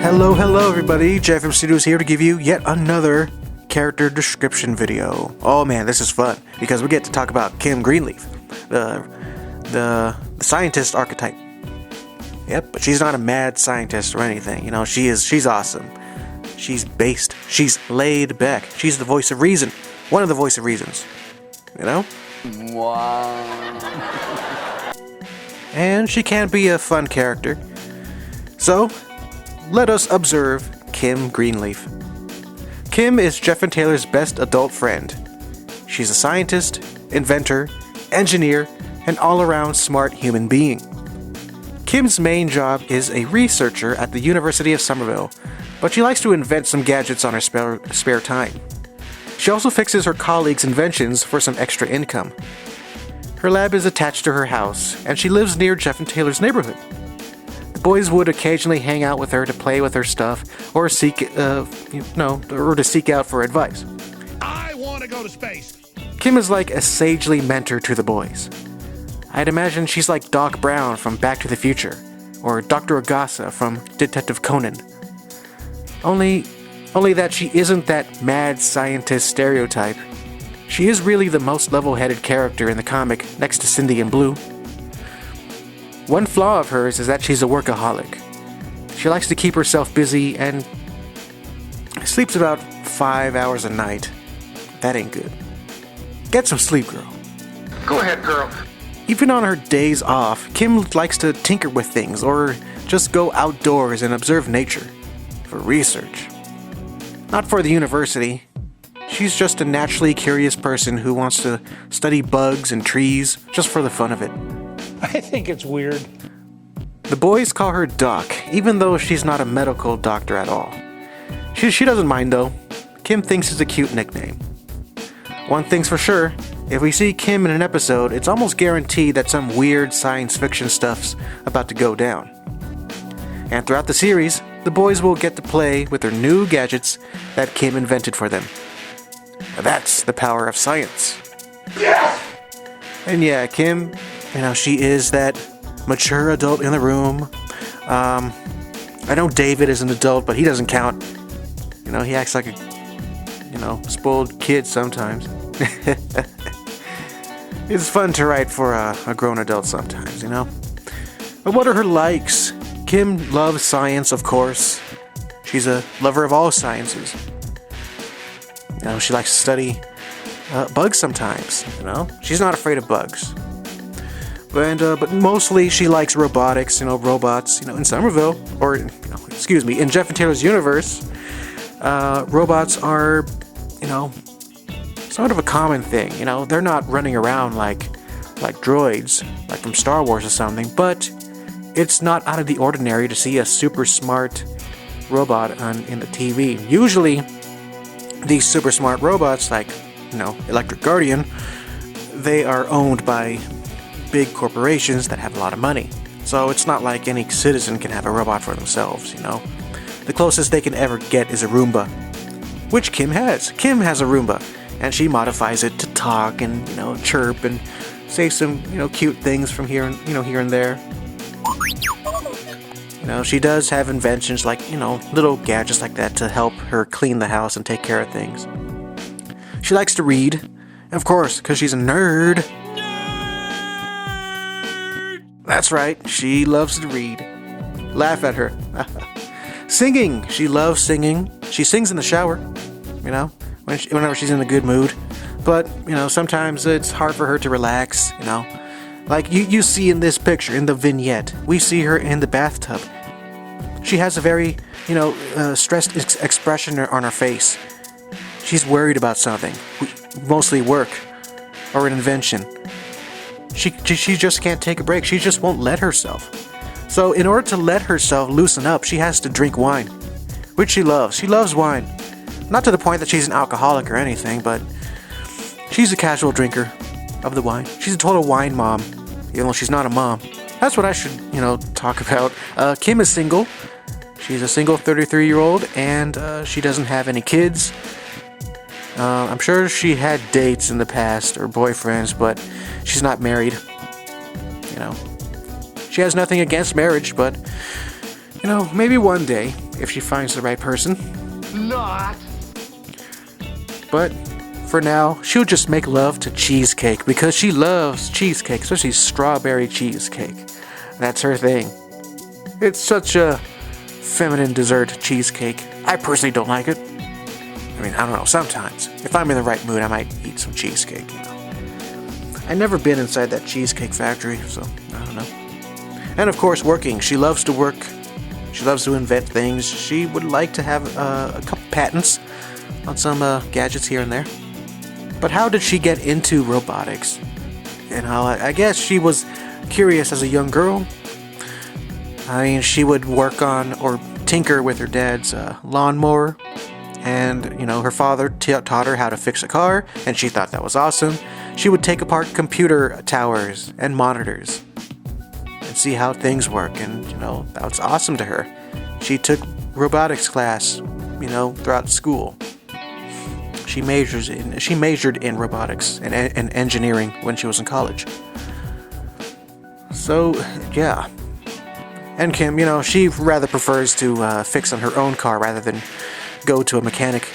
Hello everybody, JFM Studios here to give you yet another character description video. Oh man, this is fun, because we get to talk about Kim Greenleaf, the scientist archetype. Yep, but she's not a mad scientist or anything, you know, she's awesome. She's based, she's laid back, she's the voice of reason, one of the voice of reasons, you know? Wow. And she can be a fun character. So, let us observe Kim Greenleaf. Kim is Jeff and Taylor's best adult friend. She's a scientist, inventor, engineer, and all-around smart human being. Kim's main job is a researcher at the University of Somerville, but she likes to invent some gadgets on her spare time. She also fixes her colleagues' inventions for some extra income. Her lab is attached to her house, and she lives near Jeff and Taylor's neighborhood. The boys would occasionally hang out with her to play with her stuff, or to seek out for advice. I want to go to space. Kim is like a sagely mentor to the boys. I'd imagine she's like Doc Brown from Back to the Future, or Dr. Agasa from Detective Conan. Only that she isn't that mad scientist stereotype. She is really the most level-headed character in the comic, next to Cindy and Blue. One flaw of hers is that she's a workaholic. She likes to keep herself busy and sleeps about 5 hours a night. That ain't good. Get some sleep, girl. Go ahead, girl. Even on her days off, Kim likes to tinker with things or just go outdoors and observe nature. For research. Not for the university. She's just a naturally curious person who wants to study bugs and trees just for the fun of it. I think it's weird. The boys call her Doc, even though she's not a medical doctor at all. She doesn't mind though. Kim thinks it's a cute nickname. One thing's for sure, if we see Kim in an episode, it's almost guaranteed that some weird science fiction stuff's about to go down. And throughout the series, the boys will get to play with their new gadgets that Kim invented for them. That's the power of science. Yes! And yeah, Kim, you know, she is that mature adult in the room. I know David is an adult, but he doesn't count. You know, he acts like a, spoiled kid sometimes. It's fun to write for a grown adult sometimes, you know? But what are her likes? Kim loves science, of course. She's a lover of all sciences. You know, she likes to study bugs sometimes, you know? She's not afraid of bugs. But mostly she likes robotics, robots, in Somerville, or, in Jeff and Taylor's universe, robots are, sort of a common thing, They're not running around like droids, like from Star Wars or something, but it's not out of the ordinary to see a super smart robot in the TV. Usually, these super smart robots, like, Electric Guardian, they are owned by big corporations that have a lot of money. So it's not like any citizen can have a robot for themselves, The closest they can ever get is a Roomba, which Kim has. Kim has a Roomba, and she modifies it to talk and, chirp and say some, cute things from here and there. She does have inventions like, little gadgets like that to help her clean the house and take care of things. She likes to read, of course, because she's a nerd. That's right, she loves to read. Laugh at her. Singing, she loves singing. She sings in the shower, whenever she's in a good mood. But, sometimes it's hard for her to relax, Like you see in this picture, in the vignette, we see her in the bathtub. She has a very, stressed expression on her face. She's worried about something, mostly work or an invention. She just can't take a break. She just won't let herself. So in order to let herself loosen up, she has to drink wine, which she loves. She loves wine. Not to the point that she's an alcoholic or anything, but she's a casual drinker of the wine. She's a total wine mom, even though she's not a mom. That's what I should, talk about. Kim is single. She's a single 33-year-old, and she doesn't have any kids. I'm sure she had dates in the past, or boyfriends, but she's not married. She has nothing against marriage, but, maybe one day, if she finds the right person. Not. But for now, she'll just make love to cheesecake because she loves cheesecake, especially strawberry cheesecake. That's her thing. It's such a feminine dessert, cheesecake. I personally don't like it. I mean, I don't know, sometimes. If I'm in the right mood, I might eat some cheesecake, you know. I've never been inside that cheesecake factory, so I don't know. And of course, working. She loves to work. She loves to invent things. She would like to have a couple patents on some gadgets here and there. But how did she get into robotics? You know, I guess she was curious as a young girl. I mean, she would work on or tinker with her dad's lawnmower. And, you know, her father taught her how to fix a car, and she thought that was awesome. She would take apart computer towers and monitors and see how things work, and, you know, that was awesome to her. She took robotics class, you know, throughout school. She majored in robotics and engineering when she was in college. So, yeah. And Kim, you know, she rather prefers to fix on her own car rather than go to a mechanic.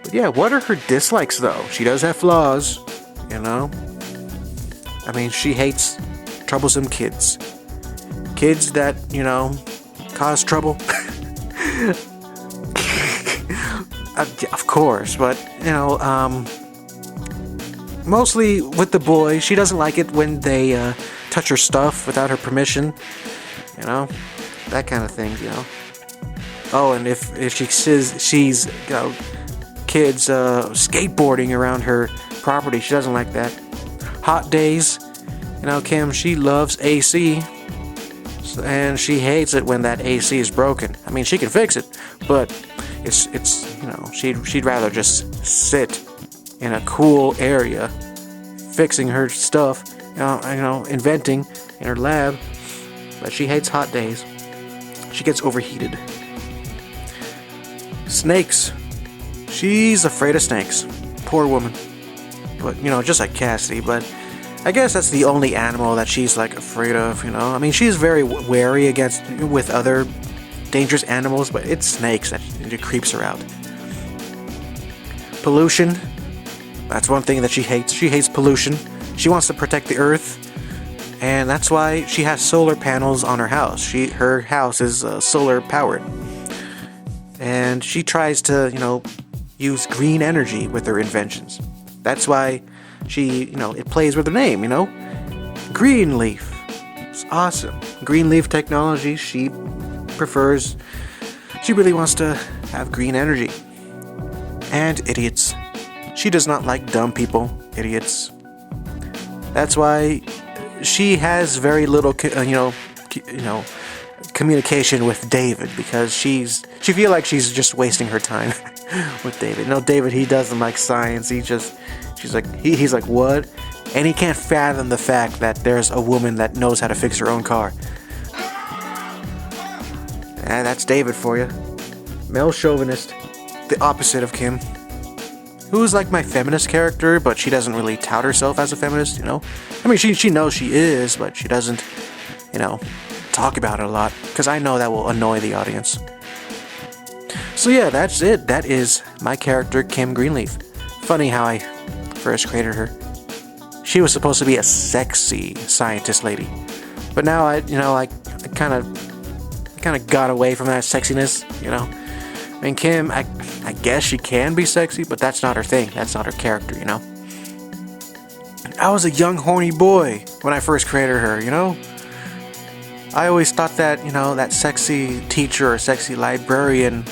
But yeah, what are her dislikes though? She does have flaws, you know. I mean, she hates troublesome kids. Kids that, you know, cause trouble. Of course, but, you know, mostly with the boys, she doesn't like it when they touch her stuff without her permission, you know, that kind of thing, you know. Oh, and if she says she's, you know, kids skateboarding around her property, she doesn't like that. Hot days, you know, Kim, she loves AC, and she hates it when that AC is broken. I mean, she can fix it, but it's you know, she'd rather just sit in a cool area, fixing her stuff, you know, inventing in her lab. But she hates hot days. She gets overheated. Snakes. She's afraid of snakes. Poor woman. But, you know, just like Cassidy, but I guess that's the only animal that she's, like, afraid of, you know. I mean, she's very wary with other dangerous animals, but it's snakes that it creeps her out. Pollution. That's one thing that she hates. She hates pollution. She wants to protect the earth, and that's why she has solar panels on her house. Her house is solar powered. And she tries to, you know, use green energy with her inventions. That's why she, you know, it plays with her name, you know? Greenleaf. It's awesome. Greenleaf technology, she really wants to have green energy. And idiots. She does not like dumb people, idiots. That's why she has very little, communication with David, because she feels like she's just wasting her time with David. No, David, he doesn't like science. He's like, what? And he can't fathom the fact that there's a woman that knows how to fix her own car. And that's David for you. Male chauvinist, the opposite of Kim, who's like my feminist character, but she doesn't really tout herself as a feminist, you know? I mean, she knows she is, but she doesn't, you know, talk about it a lot, because I know that will annoy the audience. So yeah, that's it. That is my character, Kim Greenleaf. Funny how I first created her. She was supposed to be a sexy scientist lady, but now I kind of got away from that sexiness, you know. I mean, Kim, I guess she can be sexy, but that's not her thing. That's not her character, you know. I was a young horny boy when I first created her, you know. I always thought that, you know, that sexy teacher or sexy librarian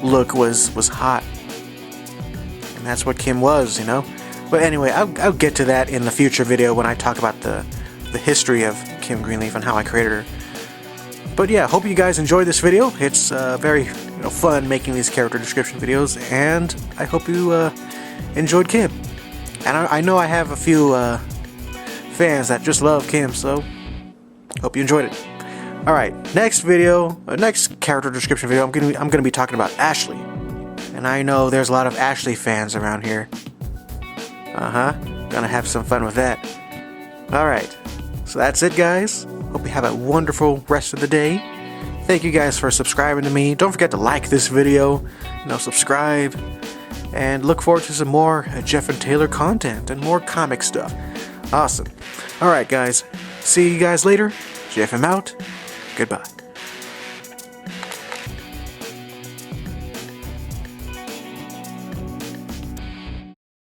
look was hot. And that's what Kim was, you know. But anyway, I'll get to that in the future video when I talk about the history of Kim Greenleaf and how I created her. But yeah, hope you guys enjoyed this video. It's very fun making these character description videos, and I hope you enjoyed Kim. And I know I have a few fans that just love Kim, so hope you enjoyed it. All right, next character description video, I'm gonna be talking about Ashley, and I know there's a lot of Ashley fans around here. Gonna have some fun with that. All right, so that's it, guys. Hope you have a wonderful rest of the day. Thank you guys for subscribing to me. Don't forget to like this video, subscribe, and look forward to some more Jeff and Taylor content and more comic stuff. Awesome. Alright guys, see you guys later. Jeff, I'm out. Goodbye.